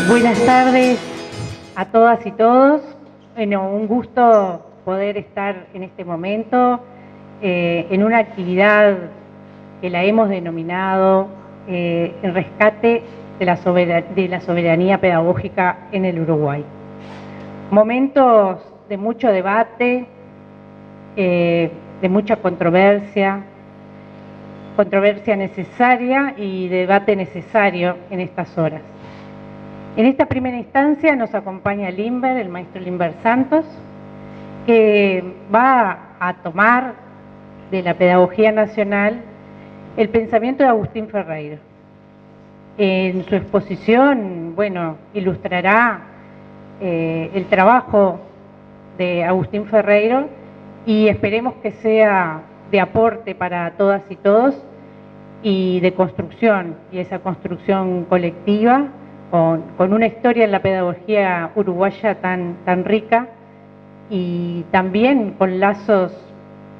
Buenas tardes a todas y todos. Bueno, un gusto poder estar en este momento en una actividad que la hemos denominado el rescate de la soberanía pedagógica en el Uruguay. Momentos de mucho debate, de mucha controversia necesaria y debate necesario en estas horas. En esta primera instancia nos acompaña Limber, el maestro Limber Santos, que va a tomar de la pedagogía nacional el pensamiento de Agustín Ferreiro. En su exposición, bueno, ilustrará el trabajo de Agustín Ferreiro y esperemos que sea de aporte para todas y todos y de construcción, y esa construcción colectiva con una historia en la pedagogía uruguaya tan rica y también con lazos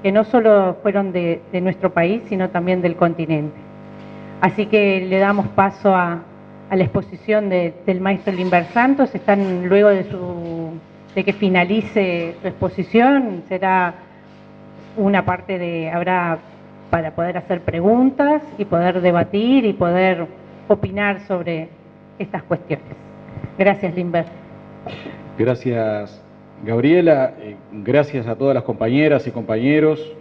que no solo fueron de nuestro país, sino también del continente. Así que le damos paso a la exposición del maestro Limber Santos. Están luego de que finalice su exposición, será una parte habrá para poder hacer preguntas y poder debatir y poder opinar sobre estas cuestiones. Gracias, Limber. Gracias, Gabriela. Gracias a todas las compañeras y compañeros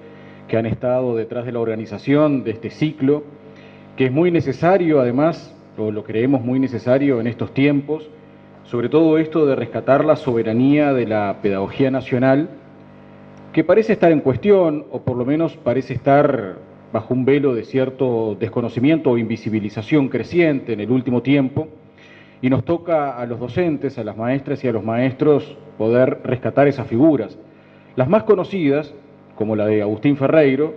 que han estado detrás de la organización de este ciclo, que es muy necesario, además, o lo creemos muy necesario en estos tiempos, sobre todo esto de rescatar la soberanía de la pedagogía nacional, que parece estar en cuestión, o por lo menos parece estar bajo un velo de cierto desconocimiento o invisibilización creciente en el último tiempo, y nos toca a los docentes, a las maestras y a los maestros poder rescatar esas figuras. Las más conocidas, como la de Agustín Ferreiro,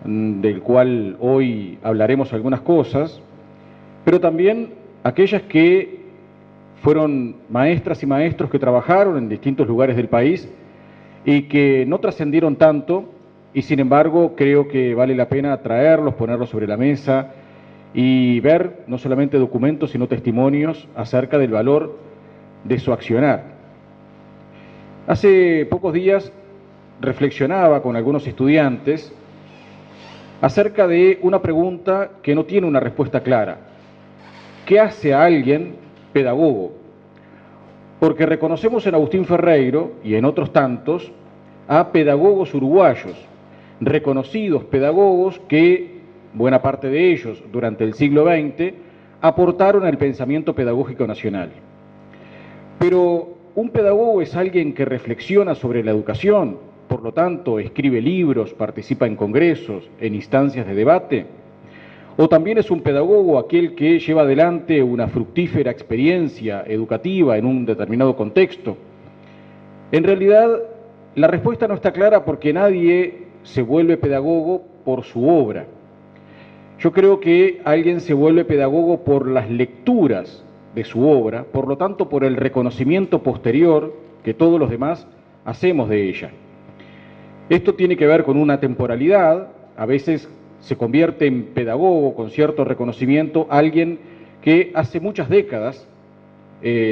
del cual hoy hablaremos algunas cosas, pero también aquellas que fueron maestras y maestros que trabajaron en distintos lugares del país y que no trascendieron tanto, y sin embargo creo que vale la pena traerlos, ponerlos sobre la mesa y ver no solamente documentos, sino testimonios acerca del valor de su accionar. Hace pocos días reflexionaba con algunos estudiantes acerca de una pregunta que no tiene una respuesta clara. ¿Qué hace a alguien pedagogo? Porque reconocemos en Agustín Ferreiro y en otros tantos a pedagogos uruguayos, reconocidos pedagogos que buena parte de ellos durante el siglo XX aportaron al pensamiento pedagógico nacional. Pero un pedagogo es alguien que reflexiona sobre la educación, por lo tanto escribe libros, participa en congresos, en instancias de debate, o también es un pedagogo aquel que lleva adelante una fructífera experiencia educativa en un determinado contexto. En realidad, la respuesta no está clara porque nadie se vuelve pedagogo por su obra. Yo creo que alguien se vuelve pedagogo por las lecturas de su obra, por lo tanto por el reconocimiento posterior que todos los demás hacemos de ella. Esto tiene que ver con una temporalidad, a veces se convierte en pedagogo con cierto reconocimiento alguien que hace muchas décadas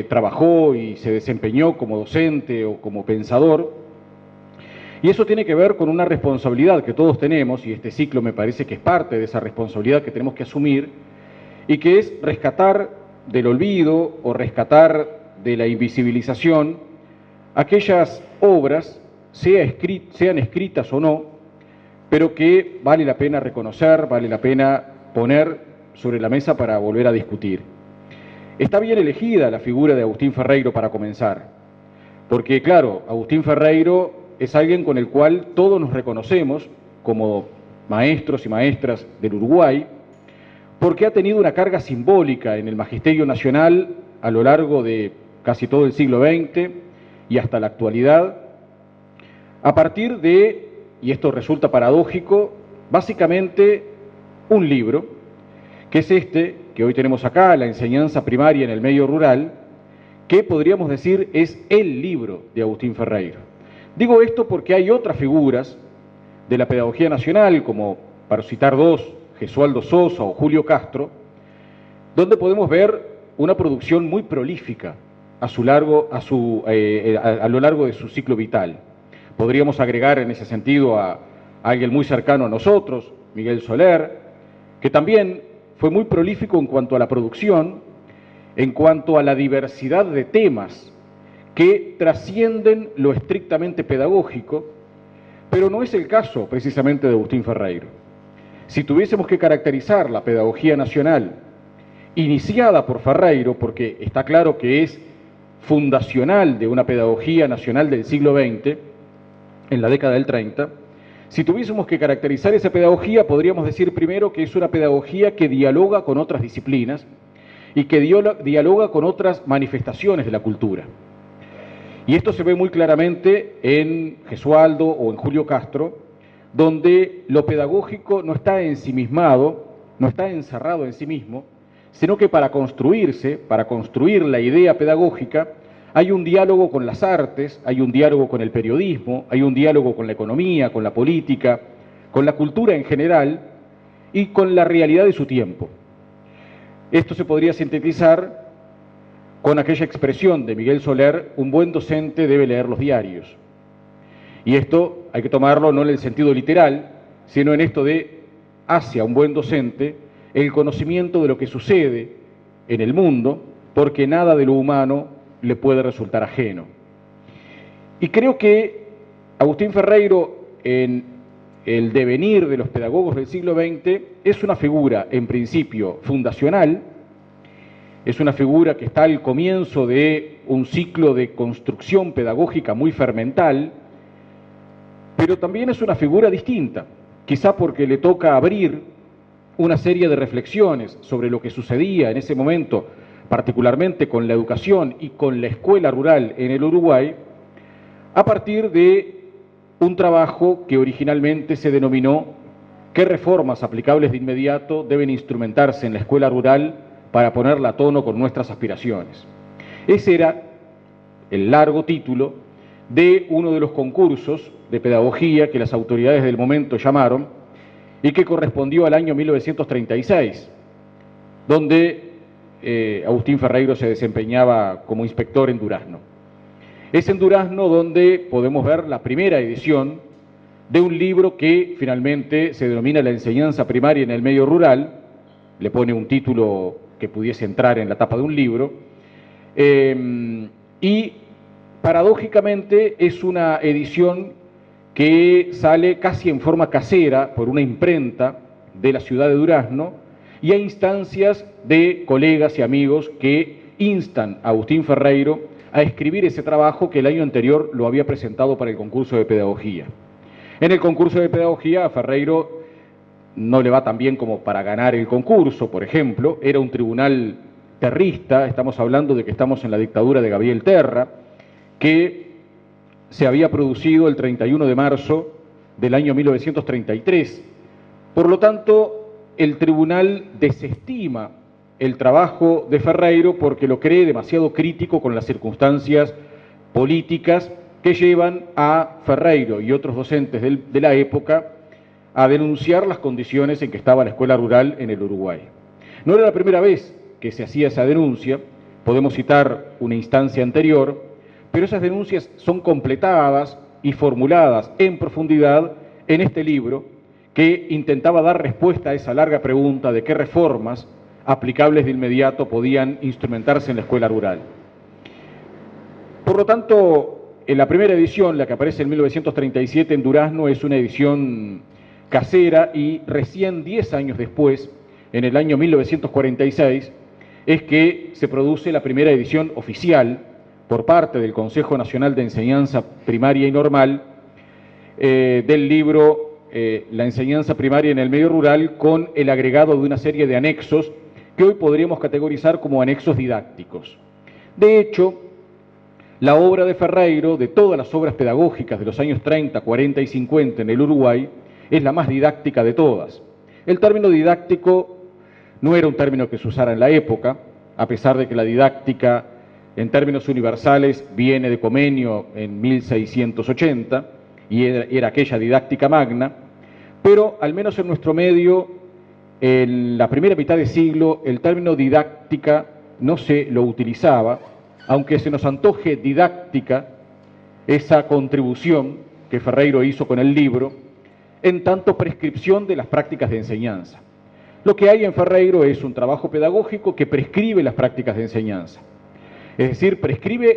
trabajó y se desempeñó como docente o como pensador. Y eso tiene que ver con una responsabilidad que todos tenemos, y este ciclo me parece que es parte de esa responsabilidad que tenemos que asumir, y que es rescatar del olvido o rescatar de la invisibilización aquellas obras, sean escritas o no, pero que vale la pena reconocer, vale la pena poner sobre la mesa para volver a discutir. Está bien elegida la figura de Agustín Ferreiro para comenzar, porque claro, Agustín Ferreiro es alguien con el cual todos nos reconocemos como maestros y maestras del Uruguay, porque ha tenido una carga simbólica en el magisterio nacional a lo largo de casi todo el siglo XX y hasta la actualidad, a partir de, y esto resulta paradójico, básicamente un libro, que es este, que hoy tenemos acá, La enseñanza primaria en el medio rural, que podríamos decir es el libro de Agustín Ferreiro. Digo esto porque hay otras figuras de la pedagogía nacional, como, para citar dos, Gesualdo Sosa o Julio Castro, donde podemos ver una producción muy prolífica a lo largo de su ciclo vital. Podríamos agregar en ese sentido a alguien muy cercano a nosotros, Miguel Soler, que también fue muy prolífico en cuanto a la producción, en cuanto a la diversidad de temas que trascienden lo estrictamente pedagógico, pero no es el caso precisamente de Agustín Ferreiro. Si tuviésemos que caracterizar la pedagogía nacional iniciada por Ferreiro, porque está claro que es fundacional de una pedagogía nacional del siglo XX, en la década del 30, si tuviésemos que caracterizar esa pedagogía, podríamos decir primero que es una pedagogía que dialoga con otras disciplinas y que dialoga con otras manifestaciones de la cultura. Y esto se ve muy claramente en Gesualdo o en Julio Castro, donde lo pedagógico no está ensimismado, no está encerrado en sí mismo, sino que para construirse, para construir la idea pedagógica, hay un diálogo con las artes, hay un diálogo con el periodismo, hay un diálogo con la economía, con la política, con la cultura en general y con la realidad de su tiempo. Esto se podría sintetizar con aquella expresión de Miguel Soler: un buen docente debe leer los diarios. Y esto hay que tomarlo no en el sentido literal, sino en esto de hacia un buen docente el conocimiento de lo que sucede en el mundo, porque nada de lo humano le puede resultar ajeno. Y creo que Agustín Ferreiro, en el devenir de los pedagogos del siglo XX, es una figura, en principio, fundacional, es una figura que está al comienzo de un ciclo de construcción pedagógica muy fermental, pero también es una figura distinta, quizá porque le toca abrir una serie de reflexiones sobre lo que sucedía en ese momento, particularmente con la educación y con la escuela rural en el Uruguay, a partir de un trabajo que originalmente se denominó ¿qué reformas aplicables de inmediato deben instrumentarse en la escuela rural para ponerla a tono con nuestras aspiraciones? Ese era el largo título de uno de los concursos de pedagogía que las autoridades del momento llamaron y que correspondió al año 1936, donde Agustín Ferreiro se desempeñaba como inspector en Durazno. Es en Durazno donde podemos ver la primera edición de un libro que finalmente se denomina La enseñanza primaria en el medio rural, le pone un título que pudiese entrar en la tapa de un libro, y paradójicamente es una edición que sale casi en forma casera por una imprenta de la ciudad de Durazno y a instancias de colegas y amigos que instan a Agustín Ferreiro a escribir ese trabajo que el año anterior lo había presentado para el concurso de pedagogía. En el concurso de pedagogía a Ferreiro no le va tan bien como para ganar el concurso, por ejemplo, era un tribunal terrista, estamos hablando de que estamos en la dictadura de Gabriel Terra, que se había producido el 31 de marzo del año 1933. Por lo tanto, el tribunal desestima el trabajo de Ferreiro porque lo cree demasiado crítico con las circunstancias políticas que llevan a Ferreiro y otros docentes de la época a denunciar las condiciones en que estaba la escuela rural en el Uruguay. No era la primera vez que se hacía esa denuncia, podemos citar una instancia anterior, pero esas denuncias son completadas y formuladas en profundidad en este libro que intentaba dar respuesta a esa larga pregunta de qué reformas aplicables de inmediato podían instrumentarse en la escuela rural. Por lo tanto, en la primera edición, la que aparece en 1937 en Durazno, es una edición casera y recién 10 años después, en el año 1946, es que se produce la primera edición oficial por parte del Consejo Nacional de Enseñanza Primaria y Normal del libro La enseñanza primaria en el medio rural, con el agregado de una serie de anexos que hoy podríamos categorizar como anexos didácticos. De hecho, la obra de Ferreiro, de todas las obras pedagógicas de los años 30, 40 y 50 en el Uruguay, es la más didáctica de todas. El término didáctico no era un término que se usara en la época, a pesar de que la didáctica en términos universales viene de Comenio en 1680 y era aquella didáctica magna, pero al menos en nuestro medio, en la primera mitad de siglo, el término didáctica no se lo utilizaba, aunque se nos antoje didáctica esa contribución que Ferreiro hizo con el libro, en tanto prescripción de las prácticas de enseñanza. Lo que hay en Ferreiro es un trabajo pedagógico que prescribe las prácticas de enseñanza. Es decir,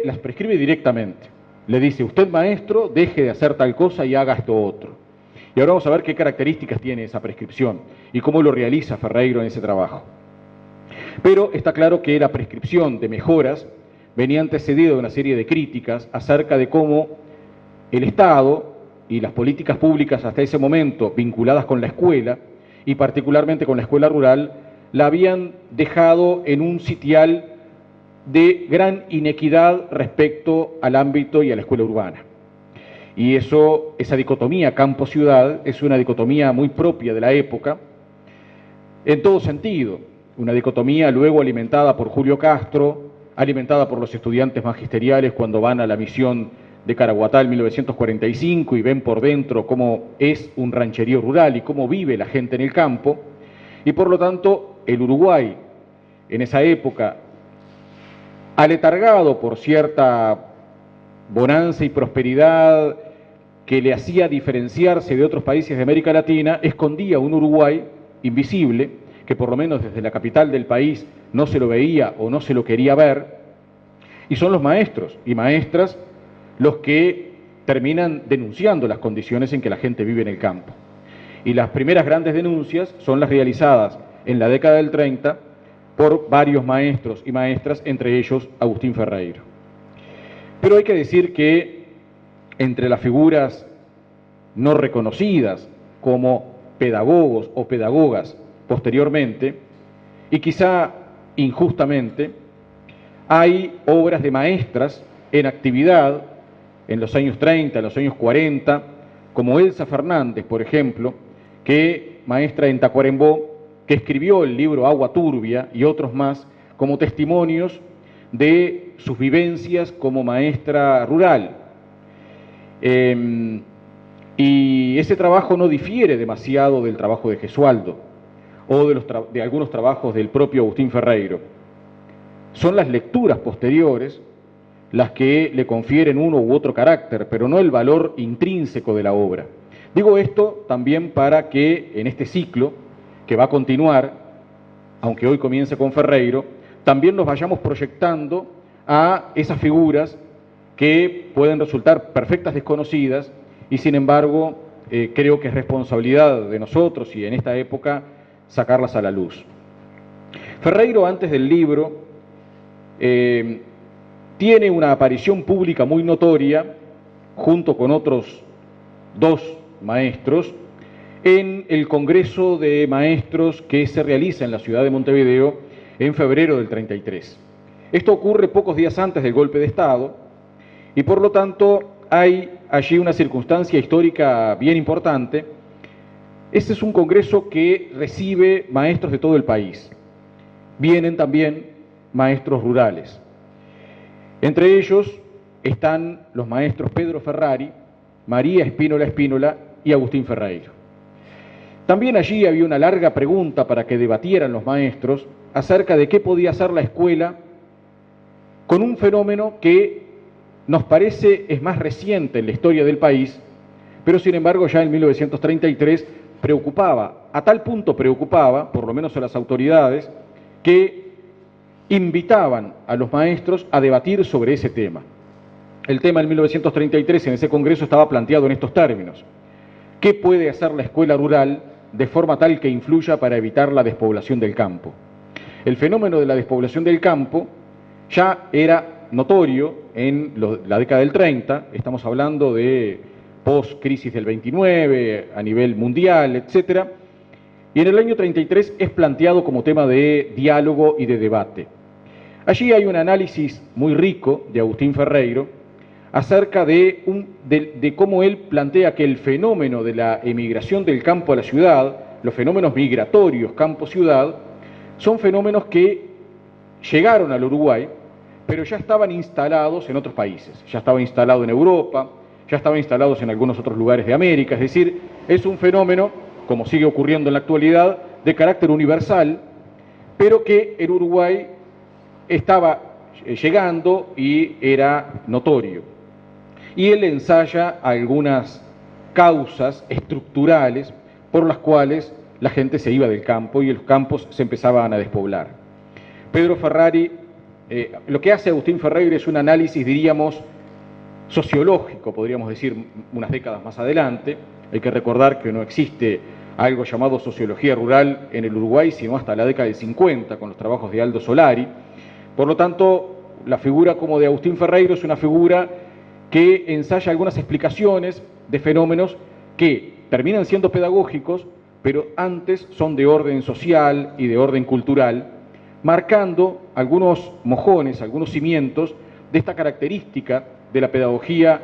las prescribe directamente. Le dice, usted maestro, deje de hacer tal cosa y haga esto otro. Y ahora vamos a ver qué características tiene esa prescripción y cómo lo realiza Ferreiro en ese trabajo. Pero está claro que la prescripción de mejoras venía antecedida de una serie de críticas acerca de cómo el Estado y las políticas públicas hasta ese momento vinculadas con la escuela, y particularmente con la escuela rural, la habían dejado en un sitial de gran inequidad respecto al ámbito y a la escuela urbana. Y esa dicotomía campo-ciudad es una dicotomía muy propia de la época, en todo sentido, una dicotomía luego alimentada por Julio Castro, alimentada por los estudiantes magisteriales cuando van a la misión de Caraguatá en 1945 y ven por dentro cómo es un rancherío rural y cómo vive la gente en el campo, y por lo tanto el Uruguay en esa época, aletargado por cierta bonanza y prosperidad que le hacía diferenciarse de otros países de América Latina, escondía un Uruguay invisible, que por lo menos desde la capital del país no se lo veía o no se lo quería ver, y son los maestros y maestras los que terminan denunciando las condiciones en que la gente vive en el campo. Y las primeras grandes denuncias son las realizadas en la década del 30 por varios maestros y maestras, entre ellos Agustín Ferreiro. Pero hay que decir que entre las figuras no reconocidas como pedagogos o pedagogas posteriormente, y quizá injustamente, hay obras de maestras en actividad en los años 30, en los años 40, como Elsa Fernández, por ejemplo, que maestra en Tacuarembó, que escribió el libro Agua Turbia y otros más como testimonios de sus vivencias como maestra rural. Y ese trabajo no difiere demasiado del trabajo de Gesualdo o de algunos trabajos del propio Agustín Ferreiro. Son las lecturas posteriores las que le confieren uno u otro carácter, pero no el valor intrínseco de la obra. Digo esto también para que en este ciclo, que va a continuar, aunque hoy comience con Ferreiro, también nos vayamos proyectando a esas figuras que pueden resultar perfectas desconocidas y sin embargo creo que es responsabilidad de nosotros y en esta época sacarlas a la luz. Ferreiro, antes del libro, tiene una aparición pública muy notoria, junto con otros dos maestros, en el Congreso de Maestros que se realiza en la ciudad de Montevideo en febrero del 33. Esto ocurre pocos días antes del golpe de Estado y por lo tanto hay allí una circunstancia histórica bien importante. Este es un congreso que recibe maestros de todo el país. Vienen también maestros rurales. Entre ellos están los maestros Pedro Ferrari, María Espínola y Agustín Ferreiro. También allí había una larga pregunta para que debatieran los maestros acerca de qué podía hacer la escuela con un fenómeno que nos parece es más reciente en la historia del país, pero sin embargo ya en 1933 preocupaba, a tal punto preocupaba, por lo menos a las autoridades, que invitaban a los maestros a debatir sobre ese tema. El tema en 1933 en ese congreso estaba planteado en estos términos. ¿Qué puede hacer la escuela rural de forma tal que influya para evitar la despoblación del campo? El fenómeno de la despoblación del campo ya era notorio en la década del 30, estamos hablando de post-crisis del 29, a nivel mundial, etc. Y en el año 33 es planteado como tema de diálogo y de debate. Allí hay un análisis muy rico de Agustín Ferreiro acerca de cómo él plantea que el fenómeno de la emigración del campo a la ciudad, los fenómenos migratorios campo-ciudad, son fenómenos que llegaron al Uruguay, pero ya estaban instalados en otros países, ya estaba instalado en Europa, ya estaban instalados en algunos otros lugares de América, es decir, es un fenómeno, como sigue ocurriendo en la actualidad, de carácter universal, pero que en Uruguay estaba llegando y era notorio. Y él ensaya algunas causas estructurales por las cuales la gente se iba del campo y los campos se empezaban a despoblar. Pedro Ferrari, lo que hace Agustín Ferreira es un análisis, diríamos, sociológico, podríamos decir, unas décadas más adelante. Hay que recordar que no existe algo llamado sociología rural en el Uruguay, sino hasta la década del 50, con los trabajos de Aldo Solari. Por lo tanto, la figura como de Agustín Ferreira es una figura que ensaya algunas explicaciones de fenómenos que terminan siendo pedagógicos, pero antes son de orden social y de orden cultural, marcando algunos mojones, algunos cimientos de esta característica de la pedagogía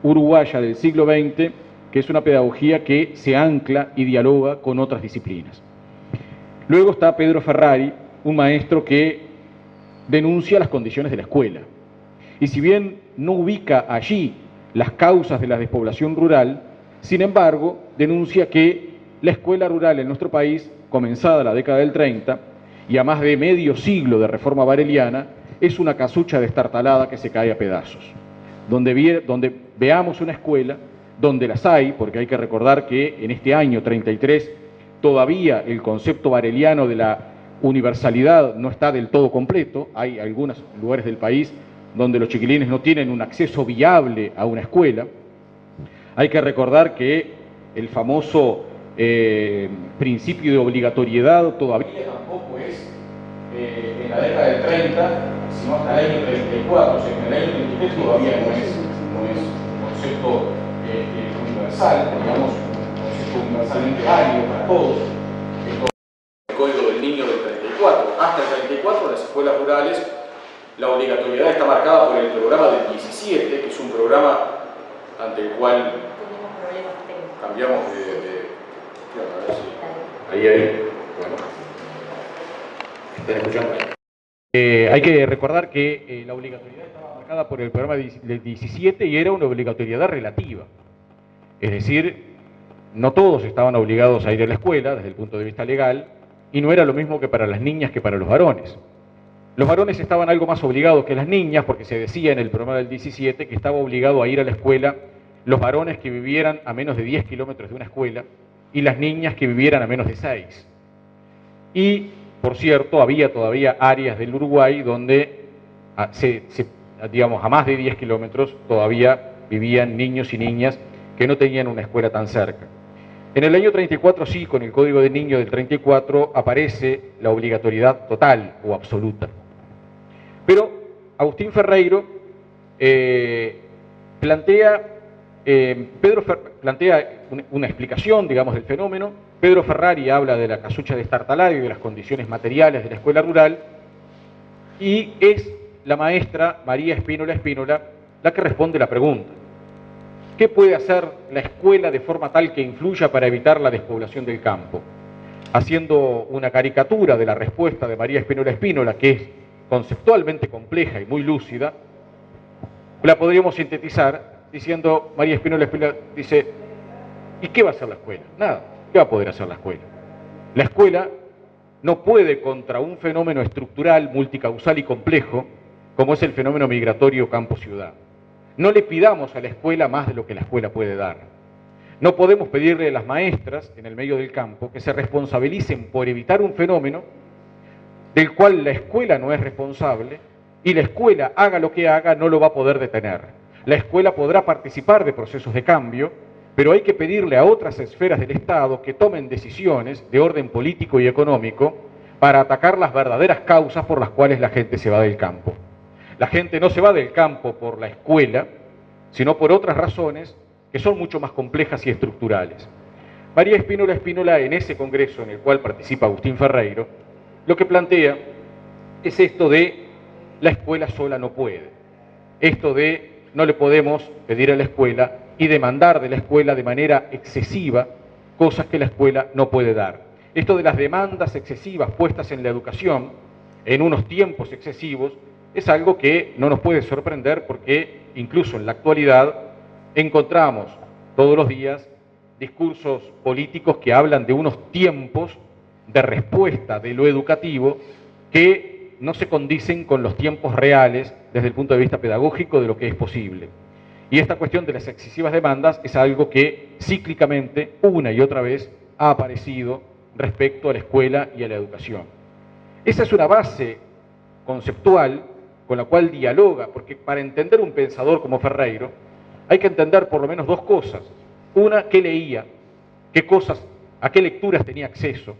uruguaya del siglo XX, que es una pedagogía que se ancla y dialoga con otras disciplinas. Luego está Pedro Ferrari, un maestro que denuncia las condiciones de la escuela. Y si bien no ubica allí las causas de la despoblación rural, sin embargo, denuncia que la escuela rural en nuestro país, comenzada la década del 30, y a más de medio siglo de reforma vareliana, es una casucha destartalada que se cae a pedazos. Donde veamos una escuela, donde las hay, porque hay que recordar que en este año 33 todavía el concepto vareliano de la universalidad no está del todo completo, hay algunos lugares del país donde los chiquilines no tienen un acceso viable a una escuela. Hay que recordar que el famoso principio de obligatoriedad todavía tampoco es en la década del 30, sino hasta el año 34, o sea, en el año 33 todavía no es un concepto universal, digamos, un concepto universalmente válido para todos. El Código del Niño del 34. Hasta el 34, las escuelas rurales, la obligatoriedad está marcada por el programa del 17, que es un programa ante el cual cambiamos a ver si... Ahí. Bueno. ¿Están escuchando? Hay que recordar que la obligatoriedad estaba marcada por el programa del 17 y era una obligatoriedad relativa. Es decir, no todos estaban obligados a ir a la escuela desde el punto de vista legal, y no era lo mismo que para las niñas que para los varones. Los varones estaban algo más obligados que las niñas, porque se decía en el programa del 17 que estaba obligado a ir a la escuela los varones que vivieran a menos de 10 kilómetros de una escuela y las niñas que vivieran a menos de 6. Y, por cierto, había todavía áreas del Uruguay donde, digamos, a más de 10 kilómetros todavía vivían niños y niñas que no tenían una escuela tan cerca. En el año 34 sí, con el Código del Niño del 34, aparece la obligatoriedad total o absoluta. Pero Agustín Ferreiro plantea una explicación, digamos, del fenómeno. Pedro Ferrari habla de la casucha destartalada y de las condiciones materiales de la escuela rural, y es la maestra María Spínola la que responde la pregunta: ¿qué puede hacer la escuela de forma tal que influya para evitar la despoblación del campo? Haciendo una caricatura de la respuesta de María Spínola, que es conceptualmente compleja y muy lúcida, la podríamos sintetizar diciendo, María Spínola dice, ¿y qué va a hacer la escuela? Nada, ¿qué va a poder hacer la escuela? La escuela no puede contra un fenómeno estructural, multicausal y complejo, como es el fenómeno migratorio campo-ciudad. No le pidamos a la escuela más de lo que la escuela puede dar. No podemos pedirle a las maestras en el medio del campo que se responsabilicen por evitar un fenómeno del cual la escuela no es responsable, y la escuela, haga lo que haga, no lo va a poder detener. La escuela podrá participar de procesos de cambio, pero hay que pedirle a otras esferas del Estado que tomen decisiones de orden político y económico para atacar las verdaderas causas por las cuales la gente se va del campo. La gente no se va del campo por la escuela, sino por otras razones que son mucho más complejas y estructurales. María Spínola, en ese congreso en el cual participa Agustín Ferreiro, lo que plantea es esto de la escuela sola no puede. Esto de no le podemos pedir a la escuela y demandar de la escuela de manera excesiva cosas que la escuela no puede dar. Esto de las demandas excesivas puestas en la educación en unos tiempos excesivos es algo que no nos puede sorprender porque incluso en la actualidad encontramos todos los días discursos políticos que hablan de unos tiempos de respuesta de lo educativo que no se condicen con los tiempos reales desde el punto de vista pedagógico de lo que es posible. Y esta cuestión de las excesivas demandas es algo que cíclicamente, una y otra vez, ha aparecido respecto a la escuela y a la educación. Esa es una base conceptual con la cual dialoga, porque para entender un pensador como Ferreiro hay que entender por lo menos dos cosas. Una, qué leía, qué cosas, a qué lecturas tenía acceso.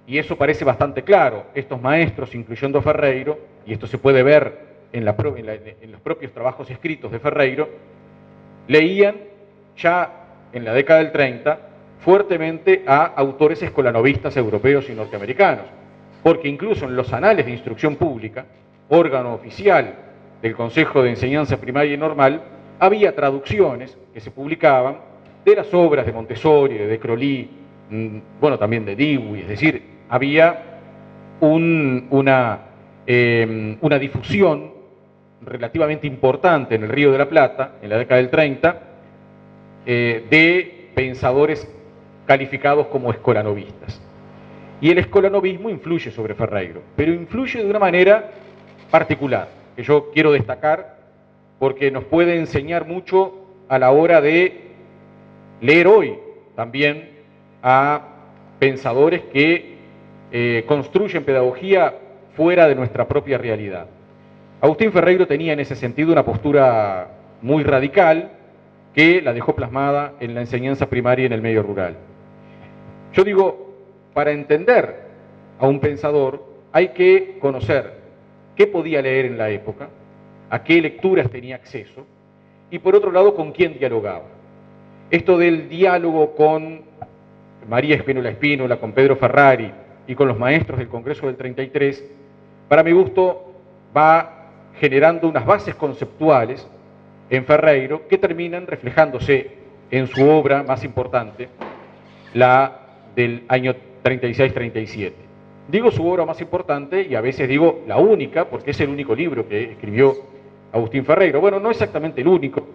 Y eso parece bastante claro. Estos maestros, incluyendo a Ferreiro, y esto se puede ver en los propios trabajos escritos de Ferreiro, leían ya en la década del 30 fuertemente a autores escolanovistas europeos y norteamericanos, porque incluso en los anales de instrucción pública, órgano oficial del Consejo de Enseñanza Primaria y Normal, había traducciones que se publicaban de las obras de Montessori, de Crolí, bueno, también de Dewey, es decir, había una difusión relativamente importante en el Río de la Plata, en la década del 30, de pensadores calificados como escolanovistas. Y el escolanovismo influye sobre Ferreiro, pero influye de una manera particular, que yo quiero destacar porque nos puede enseñar mucho a la hora de leer hoy también a pensadores que construyen pedagogía fuera de nuestra propia realidad. Agustín Ferreiro tenía en ese sentido una postura muy radical que la dejó plasmada en la enseñanza primaria en el medio rural. Yo digo, para entender a un pensador hay que conocer qué podía leer en la época, a qué lecturas tenía acceso y por otro lado con quién dialogaba. Esto del diálogo con María Spínola, con Pedro Ferrari y con los maestros del Congreso del 33, para mi gusto va generando unas bases conceptuales en Ferreiro que terminan reflejándose en su obra más importante, la del año 36-37. Digo su obra más importante y a veces digo la única, porque es el único libro que escribió Agustín Ferreiro. Bueno, no exactamente el único,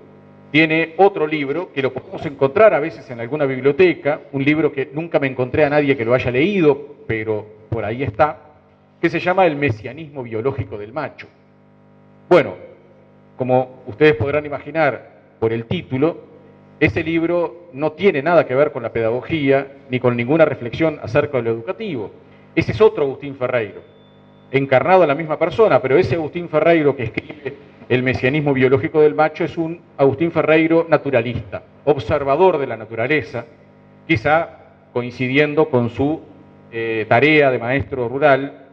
tiene otro libro que lo podemos encontrar a veces en alguna biblioteca, un libro que nunca me encontré a nadie que lo haya leído, pero por ahí está, que se llama El mesianismo biológico del macho. Bueno, como ustedes podrán imaginar por el título, ese libro no tiene nada que ver con la pedagogía ni con ninguna reflexión acerca de lo educativo. Ese es otro Agustín Ferreiro, encarnado en la misma persona, pero ese Agustín Ferreiro que escribe El mesianismo biológico del macho es un Agustín Ferreiro naturalista, observador de la naturaleza, quizá coincidiendo con su tarea de maestro rural,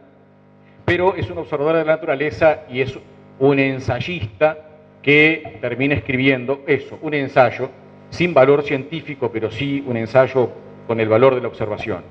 pero es un observador de la naturaleza y es un ensayista que termina escribiendo eso, un ensayo sin valor científico, pero sí un ensayo con el valor de la observación.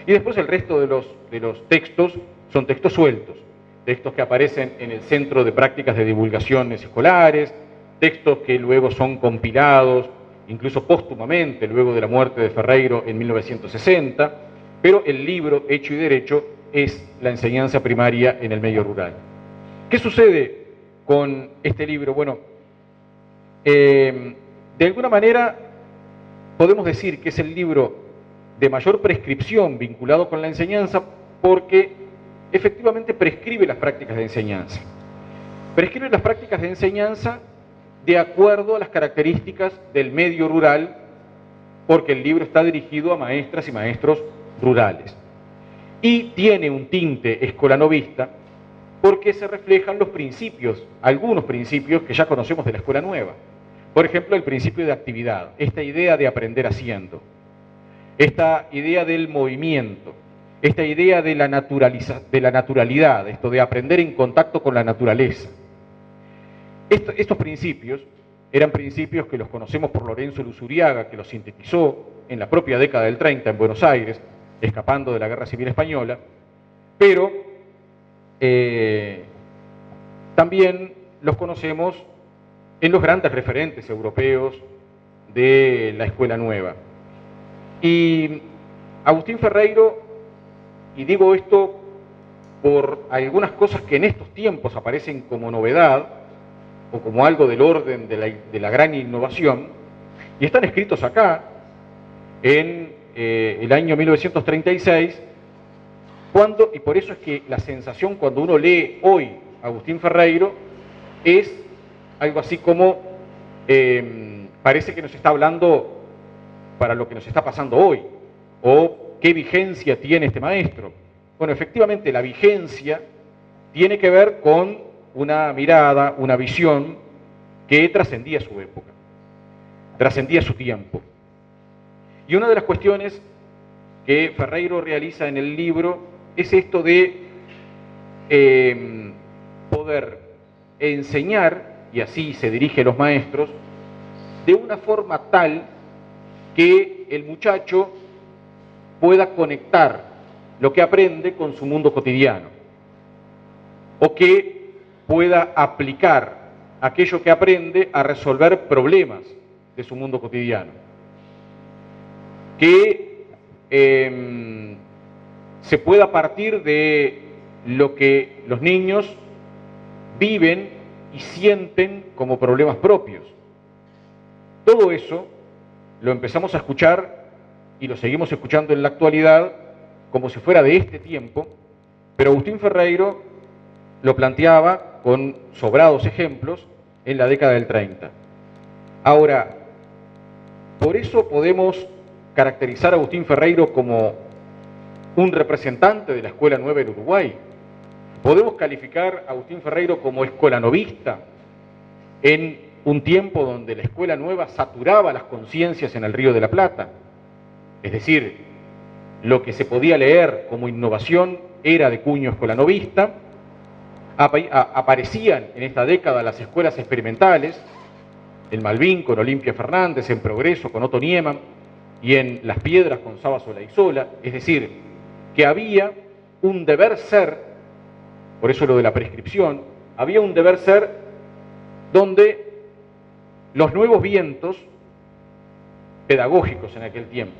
Y después el resto de los textos son textos sueltos, textos que aparecen en el Centro de Prácticas de Divulgaciones Escolares, textos que luego son compilados, incluso póstumamente, luego de la muerte de Ferreiro en 1960, pero el libro hecho y derecho es la enseñanza primaria en el medio rural. ¿Qué sucede con este libro? Bueno, de alguna manera podemos decir que es el libro de mayor prescripción vinculado con la enseñanza porque efectivamente prescribe las prácticas de enseñanza. Prescribe las prácticas de enseñanza de acuerdo a las características del medio rural, porque el libro está dirigido a maestras y maestros rurales. Y tiene un tinte escolanovista porque se reflejan los principios, algunos principios que ya conocemos de la escuela nueva. Por ejemplo, el principio de actividad, esta idea de aprender haciendo, esta idea del movimiento, esta idea de la naturalidad, esto de aprender en contacto con la naturaleza. Estos principios eran principios que los conocemos por Lorenzo Luzuriaga, que los sintetizó en la propia década del 30 en Buenos Aires, escapando de la Guerra Civil Española, pero también los conocemos en los grandes referentes europeos de la escuela nueva. Y Agustín Ferreiro, y digo esto por algunas cosas que en estos tiempos aparecen como novedad o como algo del orden de la gran innovación, y están escritos acá en el año 1936, y por eso es que la sensación cuando uno lee hoy a Agustín Ferreiro es algo así como, parece que nos está hablando para lo que nos está pasando hoy, o qué vigencia tiene este maestro. Bueno, efectivamente la vigencia tiene que ver con una mirada, una visión que trascendía su época, trascendía su tiempo. Y una de las cuestiones que Ferreiro realiza en el libro es esto de poder enseñar, y así se dirige a los maestros, de una forma tal que el muchacho pueda conectar lo que aprende con su mundo cotidiano, o que pueda aplicar aquello que aprende a resolver problemas de su mundo cotidiano, que se pueda partir de lo que los niños viven y sienten como problemas propios. Todo eso lo empezamos a escuchar y lo seguimos escuchando en la actualidad como si fuera de este tiempo, pero Agustín Ferreiro lo planteaba con sobrados ejemplos en la década del 30. Ahora, por eso podemos caracterizar a Agustín Ferreiro como un representante de la Escuela Nueva en Uruguay. Podemos calificar a Agustín Ferreiro como escolanovista en un tiempo donde la Escuela Nueva saturaba las conciencias en el Río de la Plata. Es decir, lo que se podía leer como innovación era de cuño escolanovista. Aparecían en esta década las escuelas experimentales, en Malvin con Olimpia Fernández, en Progreso con Otto Niemann y en Las Piedras con Saba Solaizola. Es decir, que había un deber ser, por eso lo de la prescripción, había un deber ser donde los nuevos vientos pedagógicos en aquel tiempo,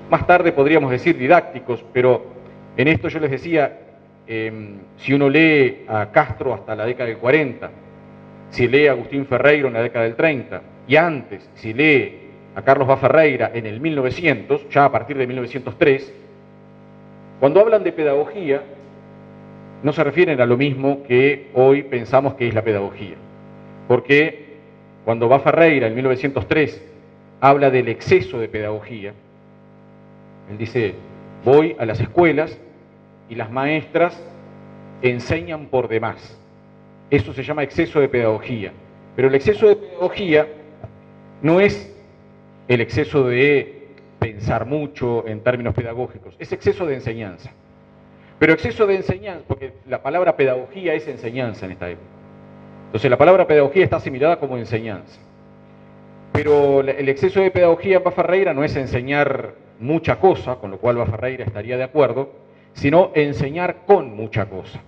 más tarde podríamos decir didácticos, pero en esto yo les decía, si uno lee a Castro hasta la década del 40, si lee a Agustín Ferreiro en la década del 30, y antes, si lee a Carlos Bá Ferreira en el 1900, ya a partir de 1903, cuando hablan de pedagogía, no se refieren a lo mismo que hoy pensamos que es la pedagogía. Porque cuando Bá Ferreira en 1903 habla del exceso de pedagogía, él dice, voy a las escuelas y las maestras enseñan por demás. Eso se llama exceso de pedagogía. Pero el exceso de pedagogía no es el exceso de pensar mucho en términos pedagógicos, es exceso de enseñanza. Pero exceso de enseñanza, porque la palabra pedagogía es enseñanza en esta época. Entonces la palabra pedagogía está asimilada como enseñanza. Pero el exceso de pedagogía en Bá Ferreira no es enseñar mucha cosa, con lo cual Bá Ferreira estaría de acuerdo, sino enseñar con mucha cosa.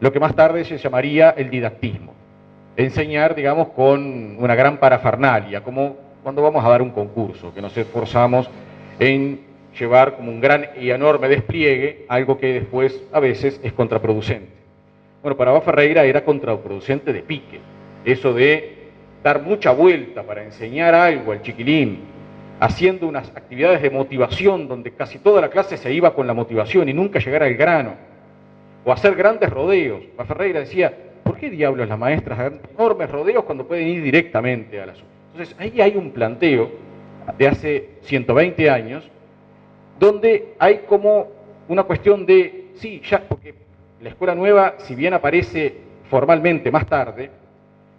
Lo que más tarde se llamaría el didactismo. Enseñar, digamos, con una gran parafernalia, como cuando vamos a dar un concurso, que nos esforzamos en llevar como un gran y enorme despliegue, algo que después a veces es contraproducente. Bueno, para Bá Ferreira era contraproducente de pique, eso de dar mucha vuelta para enseñar algo al chiquilín, haciendo unas actividades de motivación donde casi toda la clase se iba con la motivación y nunca llegara al grano, o hacer grandes rodeos. Bá Ferreira decía, ¿por qué diablos las maestras hacen enormes rodeos cuando pueden ir directamente al asunto? Entonces ahí hay un planteo de hace 120 años donde hay como una cuestión de, sí, ya, porque la Escuela Nueva, si bien aparece formalmente más tarde,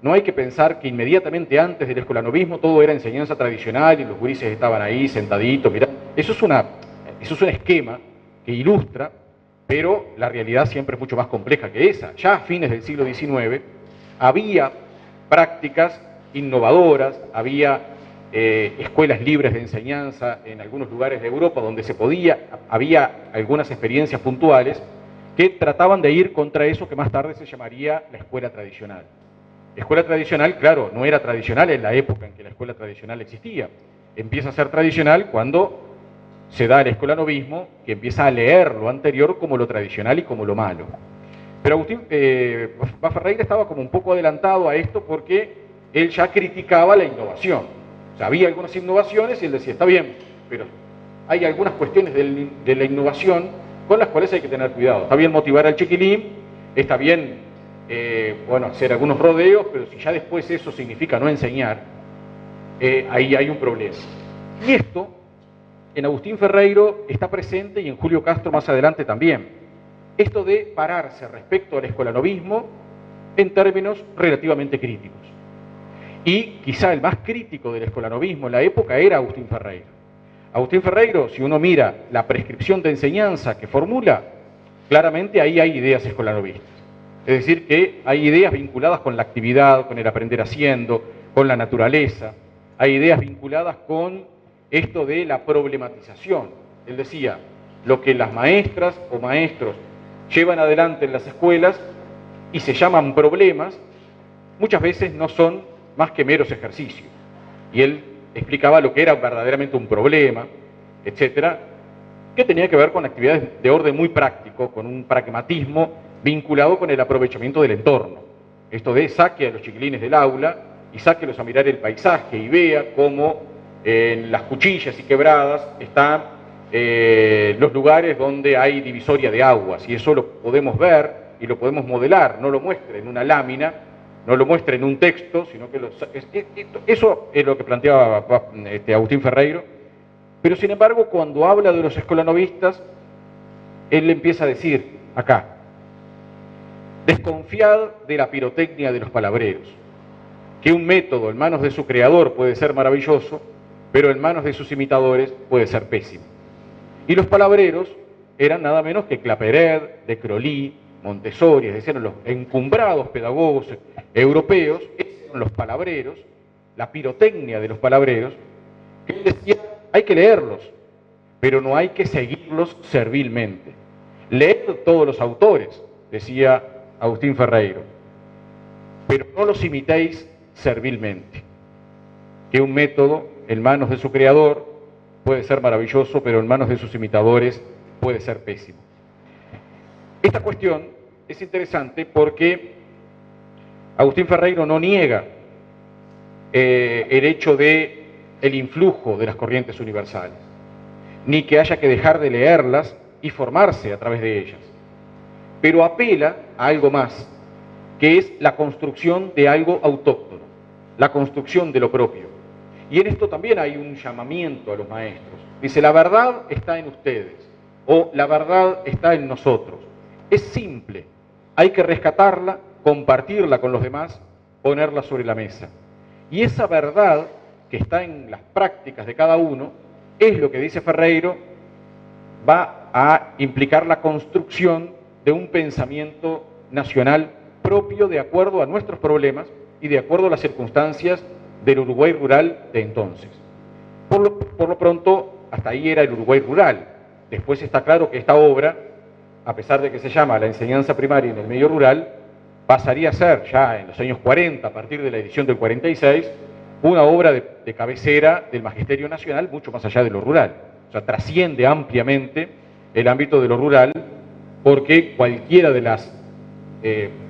no hay que pensar que inmediatamente antes del escolanovismo todo era enseñanza tradicional y los gurises estaban ahí sentaditos, mirá. Eso es un esquema que ilustra, pero la realidad siempre es mucho más compleja que esa. Ya a fines del siglo XIX había prácticas innovadoras, había escuelas libres de enseñanza en algunos lugares de Europa donde se podía, había algunas experiencias puntuales que trataban de ir contra eso que más tarde se llamaría la escuela tradicional. Escuela tradicional, claro, no era tradicional en la época en que la escuela tradicional existía. Empieza a ser tradicional cuando se da el escolanovismo, que empieza a leer lo anterior como lo tradicional y como lo malo. Pero Agustín Ferreira estaba como un poco adelantado a esto porque él ya criticaba la innovación. O sea, había algunas innovaciones y él decía, está bien, pero hay algunas cuestiones de la innovación con las cuales hay que tener cuidado. Está bien motivar al chiquilín, está bien hacer algunos rodeos, pero si ya después eso significa no enseñar, ahí hay un problema. Y esto, en Agustín Ferreiro está presente y en Julio Castro más adelante también. Esto de pararse respecto al escolanovismo en términos relativamente críticos. Y quizá el más crítico del escolanovismo en la época era Agustín Ferreiro. Agustín Ferreiro, si uno mira la prescripción de enseñanza que formula, claramente ahí hay ideas escolanovistas. Es decir, que hay ideas vinculadas con la actividad, con el aprender haciendo, con la naturaleza. Hay ideas vinculadas con esto de la problematización. Él decía, lo que las maestras o maestros llevan adelante en las escuelas y se llaman problemas, muchas veces no son más que meros ejercicios. Y él explicaba lo que era verdaderamente un problema, etcétera, que tenía que ver con actividades de orden muy práctico, con un pragmatismo vinculado con el aprovechamiento del entorno. Esto de saque a los chiquilines del aula y sáquelos a mirar el paisaje y vea cómo en las cuchillas y quebradas están los lugares donde hay divisoria de aguas, y eso lo podemos ver y lo podemos modelar, no lo muestre en una lámina, no lo muestre en un texto, sino que eso es lo que planteaba Agustín Ferreiro. Pero sin embargo, cuando habla de los escolanovistas, él le empieza a decir acá, desconfiad de la pirotecnia de los palabreros, que un método en manos de su creador puede ser maravilloso, pero en manos de sus imitadores puede ser pésimo. Y los palabreros eran nada menos que Clapeyret, de Crolí, Montessori, es decir, los encumbrados pedagogos europeos, eran los palabreros, la pirotecnia de los palabreros, que él decía, hay que leerlos, pero no hay que seguirlos servilmente. Leed todos los autores, decía Agustín Ferreiro, pero no los imitéis servilmente. Que un método en manos de su creador puede ser maravilloso, pero en manos de sus imitadores puede ser pésimo. Esta cuestión es interesante porque Agustín Ferreiro no niega el hecho de el influjo de las corrientes universales, ni que haya que dejar de leerlas y formarse a través de ellas, pero apela a algo más, que es la construcción de algo autóctono, la construcción de lo propio. Y en esto también hay un llamamiento a los maestros. Dice, la verdad está en ustedes, o la verdad está en nosotros. Es simple, hay que rescatarla, compartirla con los demás, ponerla sobre la mesa. Y esa verdad que está en las prácticas de cada uno, es lo que dice Ferreiro, va a implicar la construcción de un pensamiento nacional propio de acuerdo a nuestros problemas y de acuerdo a las circunstancias del Uruguay rural de entonces. Por lo pronto, hasta ahí era el Uruguay rural. Después está claro que esta obra, a pesar de que se llama La enseñanza primaria en el medio rural, pasaría a ser ya en los años 40, a partir de la edición del 46, una obra de cabecera del Magisterio Nacional mucho más allá de lo rural. O sea, trasciende ampliamente el ámbito de lo rural, porque cualquiera de las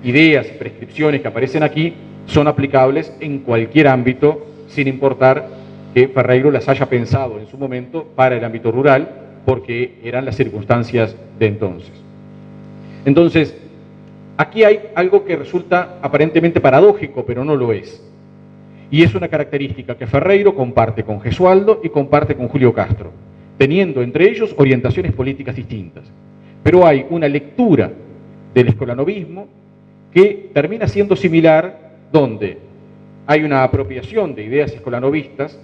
ideas y prescripciones que aparecen aquí son aplicables en cualquier ámbito, sin importar que Ferreiro las haya pensado en su momento para el ámbito rural, porque eran las circunstancias de entonces. Entonces, aquí hay algo que resulta aparentemente paradójico, pero no lo es. Y es una característica que Ferreiro comparte con Gesualdo y comparte con Julio Castro, teniendo entre ellos orientaciones políticas distintas. Pero hay una lectura del escolanovismo que termina siendo similar, donde hay una apropiación de ideas escolanovistas,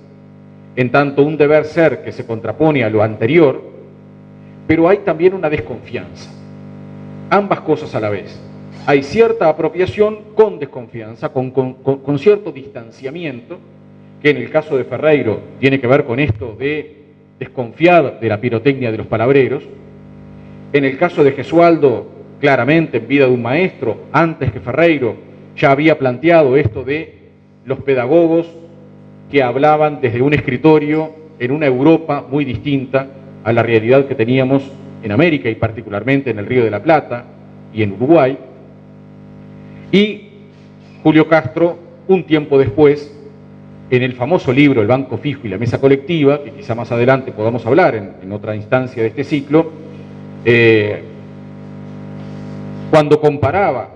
en tanto un deber ser que se contrapone a lo anterior, pero hay también una desconfianza. Ambas cosas a la vez. Hay cierta apropiación con desconfianza, con cierto distanciamiento, que en el caso de Ferreiro tiene que ver con esto de desconfiar de la pirotecnia de los palabreros. En el caso de Gesualdo, claramente en vida de un maestro, antes que Ferreiro, ya había planteado esto de los pedagogos que hablaban desde un escritorio en una Europa muy distinta a la realidad que teníamos en América y particularmente en el Río de la Plata y en Uruguay. Y Julio Castro, un tiempo después, en el famoso libro El Banco Fijo y la Mesa Colectiva, que quizá más adelante podamos hablar en otra instancia de este ciclo, cuando comparaba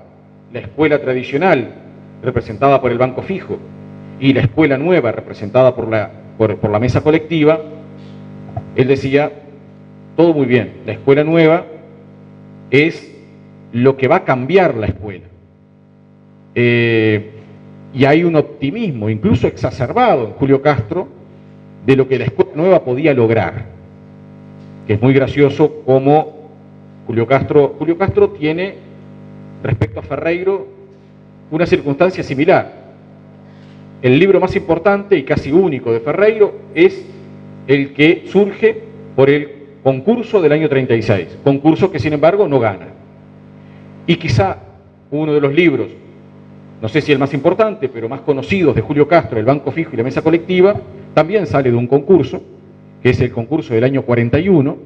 la escuela tradicional representada por el Banco Fijo y la escuela nueva representada por la Mesa Colectiva, él decía, todo muy bien, la escuela nueva es lo que va a cambiar la escuela. Y hay un optimismo, incluso exacerbado en Julio Castro, de lo que la escuela nueva podía lograr. Que es muy gracioso como Julio Castro tiene, respecto a Ferreiro, una circunstancia similar. El libro más importante y casi único de Ferreiro es el que surge por el concurso del año 36, concurso que sin embargo no gana. Y quizá uno de los libros, no sé si el más importante, pero más conocidos de Julio Castro, El Banco Fijo y la Mesa Colectiva, también sale de un concurso, que es el concurso del año 41,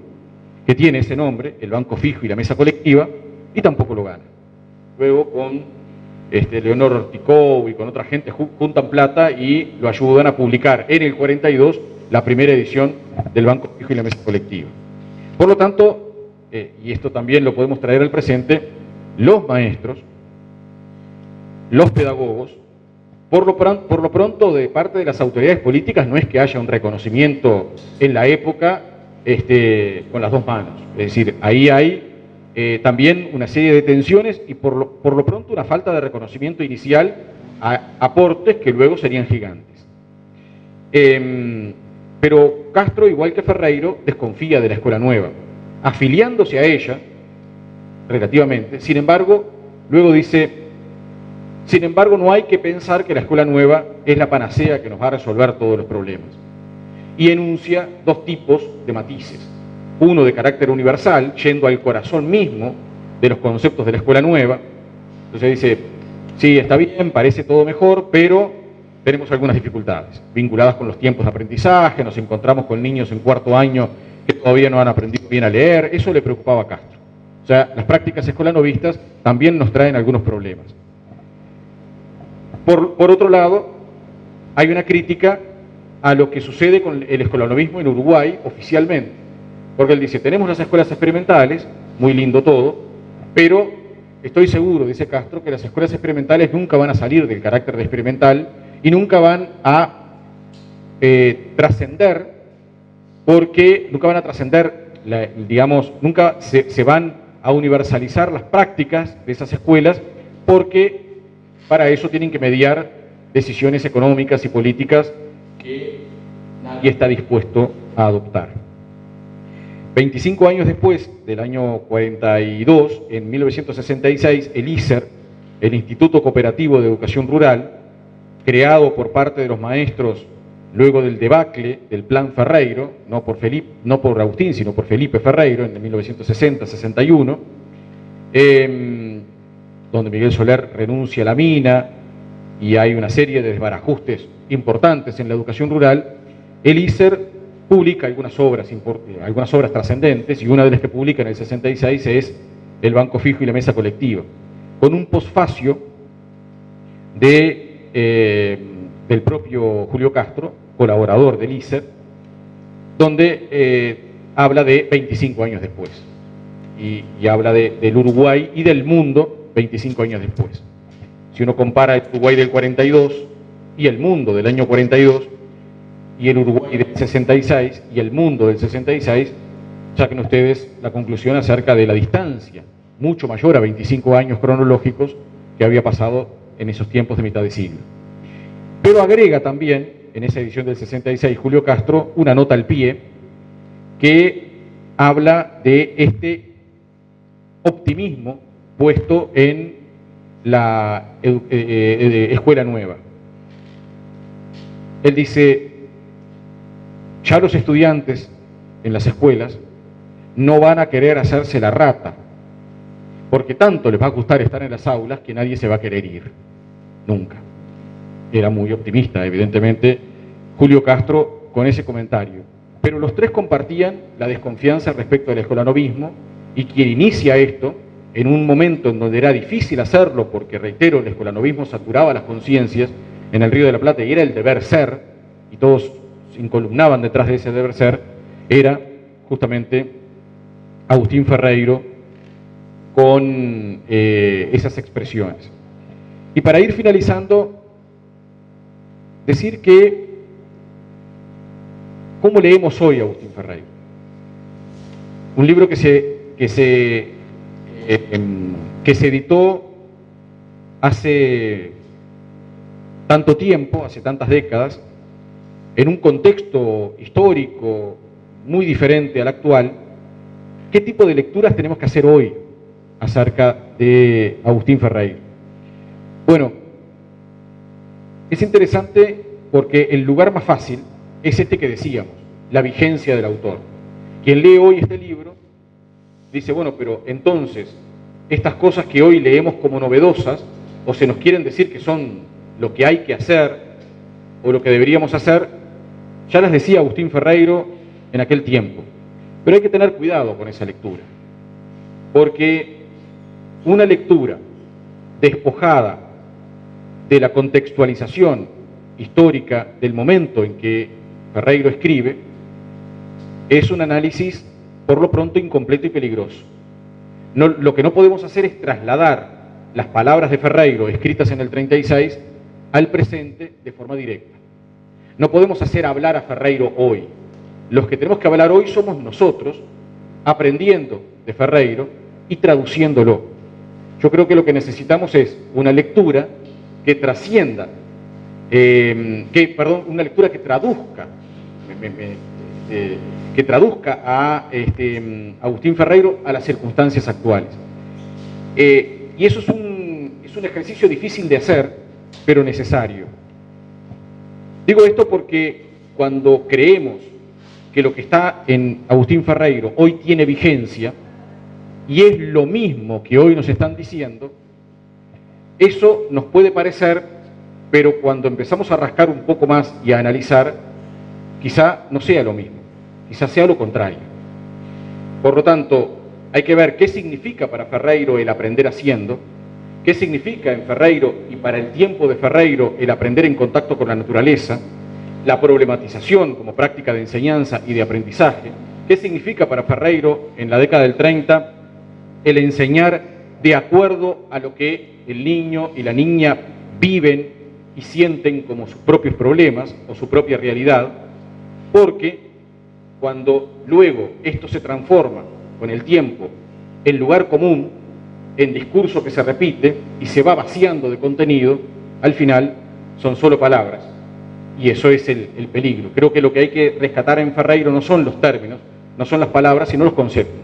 que tiene ese nombre, El Banco Fijo y la Mesa Colectiva, y tampoco lo gana. Luego con Leonor Orticó y con otra gente juntan plata y lo ayudan a publicar en el 42 la primera edición del Banco Fijo y la Mesa Colectiva. Por lo tanto, y esto también lo podemos traer al presente, los maestros, los pedagogos, por lo pronto de parte de las autoridades políticas no es que haya un reconocimiento en la época con las dos manos. Es decir, ahí hay también una serie de tensiones y por lo pronto una falta de reconocimiento inicial a aportes que luego serían gigantes. Pero Castro, igual que Ferreiro, desconfía de la escuela nueva, afiliándose a ella relativamente. Sin embargo, luego dice, sin embargo, no hay que pensar que la escuela nueva es la panacea que nos va a resolver todos los problemas. Y enuncia dos tipos de matices. Uno de carácter universal, yendo al corazón mismo de los conceptos de la escuela nueva. Entonces dice, sí, está bien, parece todo mejor, pero tenemos algunas dificultades vinculadas con los tiempos de aprendizaje, nos encontramos con niños en cuarto año que todavía no han aprendido bien a leer, eso le preocupaba a Castro. O sea, las prácticas escolanovistas también nos traen algunos problemas. Por otro lado, hay una crítica a lo que sucede con el escolanovismo en Uruguay oficialmente. Porque él dice, tenemos las escuelas experimentales, muy lindo todo, pero estoy seguro, dice Castro, que las escuelas experimentales nunca van a salir del carácter de experimental y nunca van a trascender, porque nunca van a trascender, digamos, nunca se van a universalizar las prácticas de esas escuelas, porque para eso tienen que mediar decisiones económicas y políticas que nadie está dispuesto a adoptar. 25 años después, del año 42, en 1966, el ISER, el Instituto Cooperativo de Educación Rural, creado por parte de los maestros luego del debacle del Plan Ferreiro, no por Agustín, sino por Felipe Ferreiro, en 1960-61, donde Miguel Soler renuncia a la mina y hay una serie de desbarajustes importantes en la educación rural, el ISER publica algunas obras trascendentes, y una de las que publica en el 66 es El Banco Fijo y la Mesa Colectiva, con un posfacio del propio Julio Castro, colaborador del ISER, donde habla de 25 años después, y habla del Uruguay y del mundo 25 años después. Si uno compara el Uruguay del 42 y el mundo del año 42, y el Uruguay del 66 y el mundo del 66, saquen ustedes la conclusión acerca de la distancia, mucho mayor a 25 años cronológicos, que había pasado en esos tiempos de mitad de siglo. Pero agrega también, en esa edición del 66, Julio Castro, una nota al pie que habla de este optimismo puesto en la escuela nueva. Él dice, ya los estudiantes en las escuelas no van a querer hacerse la rata, porque tanto les va a gustar estar en las aulas que nadie se va a querer ir, nunca. Era muy optimista, evidentemente, Julio Castro con ese comentario. pero los tres compartían la desconfianza respecto del escolanovismo, y quien inicia esto, en un momento en donde era difícil hacerlo, porque, reitero, el escolanovismo saturaba las conciencias en el Río de la Plata y era el deber ser, y todos se incolumnaban detrás de ese deber ser, era justamente Agustín Ferreyro con esas expresiones. Y para ir finalizando, decir que, ¿cómo leemos hoy a Agustín Ferreyro? Un libro que se editó hace tanto tiempo, hace tantas décadas, en un contexto histórico muy diferente al actual. ¿Qué tipo de lecturas tenemos que hacer hoy acerca de Agustín Ferreyro? Bueno, es interesante porque el lugar más fácil es este que decíamos, la vigencia del autor. Quien lee hoy este libro dice, bueno, pero entonces, estas cosas que hoy leemos como novedosas, o se nos quieren decir que son lo que hay que hacer, o lo que deberíamos hacer, ya las decía Agustín Ferreyro en aquel tiempo. Pero hay que tener cuidado con esa lectura, porque una lectura despojada de la contextualización histórica del momento en que Ferreyro escribe, es un análisis por lo pronto incompleto y peligroso. Lo que no podemos hacer es trasladar las palabras de Ferreyro escritas en el 36 al presente de forma directa. No podemos hacer hablar a Ferreyro hoy. Los que tenemos que hablar hoy somos nosotros, aprendiendo de Ferreyro y traduciéndolo. Yo creo que lo que necesitamos es una lectura que trascienda, una lectura que traduzca, a Agustín Ferreyro a las circunstancias actuales. Y eso es un ejercicio difícil de hacer, pero necesario. Digo esto porque cuando creemos que lo que está en Agustín Ferreyro hoy tiene vigencia, y es lo mismo que hoy nos están diciendo, eso nos puede parecer, pero cuando empezamos a rascar un poco más y a analizar, quizá no sea lo mismo, quizá sea lo contrario. Por lo tanto, hay que ver qué significa para Ferreyro el aprender haciendo, qué significa en Ferreyro y para el tiempo de Ferreyro el aprender en contacto con la naturaleza, la problematización como práctica de enseñanza y de aprendizaje, qué significa para Ferreyro en la década del 30 el enseñar de acuerdo a lo que el niño y la niña viven y sienten como sus propios problemas o su propia realidad, porque cuando luego esto se transforma con el tiempo en lugar común, en discurso que se repite y se va vaciando de contenido, al final son solo palabras, y eso es el peligro. Creo que lo que hay que rescatar en Ferreyro no son los términos, no son las palabras, sino los conceptos.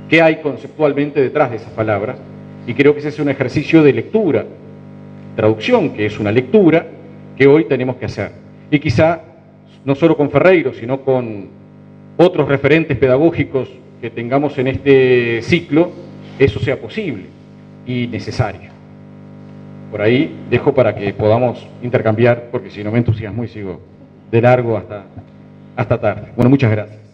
¿Qué hay conceptualmente detrás de esas palabras? Y creo que ese es un ejercicio de lectura, traducción, que es una lectura que hoy tenemos que hacer. Y quizá, no solo con Ferreyro, sino con otros referentes pedagógicos que tengamos en este ciclo, eso sea posible y necesario. Por ahí dejo para que podamos intercambiar, porque si no me entusiasmo y sigo de largo hasta tarde. Bueno, muchas gracias.